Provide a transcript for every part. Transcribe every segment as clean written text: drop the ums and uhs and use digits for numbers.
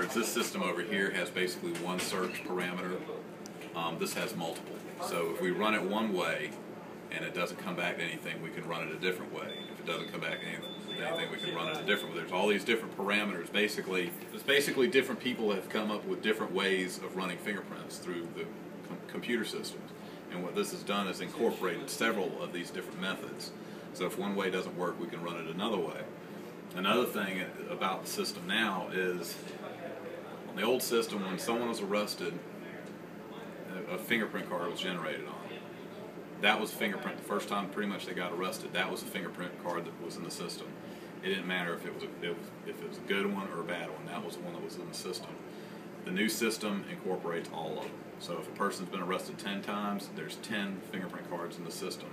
words, this system over here has basically one search parameter. This has multiple. So if we run it one way and it doesn't come back to anything, we can run it a different way. If it doesn't come back to anything, we can run it a different way. There's all these different parameters. Basically, different people have come up with different ways of running fingerprints through the computer systems. And what this has done is incorporated several of these different methods. So if one way doesn't work, we can run it another way. Another thing about the system now is, on the old system, when someone was arrested, a fingerprint card was generated on it. That was fingerprint. The first time pretty much they got arrested, that was a fingerprint card that was in the system. It didn't matter if it was a good one or a bad one. That was the one that was in the system. The new system incorporates all of them. So if a person's been arrested 10 times, there's 10 fingerprint cards in the system.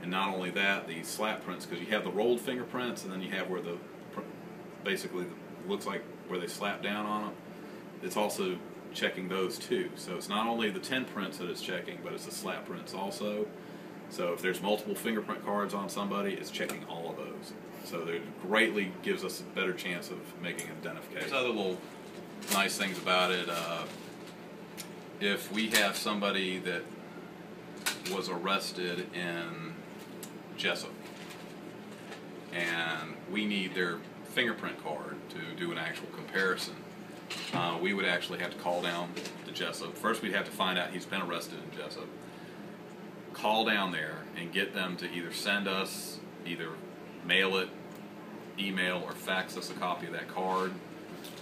And not only that, the slap prints, because you have the rolled fingerprints, and then you have where the basically looks like where they slap down on them. It's also checking those too. So it's not only the 10 prints that it's checking, but it's the slap prints also. So if there's multiple fingerprint cards on somebody, it's checking all of those. So it greatly gives us a better chance of making an identification. There's other little nice things about it. If we have somebody that was arrested in Jessup and we need their fingerprint card to do an actual comparison, we would actually have to call down to Jessup. First we'd have to find out he's been arrested in Jessup, call down there and get them to either send us, either mail it, email, or fax us a copy of that card.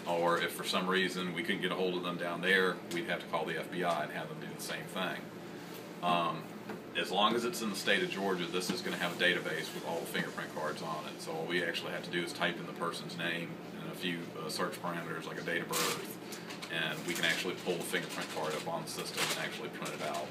Or if for some reason we couldn't get a hold of them down there, we'd have to call the FBI and have them do the same thing. As long as it's in the state of Georgia, this is going to have a database with all the fingerprint cards on it. So all we actually have to do is type in the person's name and a few search parameters like a date of birth, and we can actually pull the fingerprint card up on the system and actually print it out.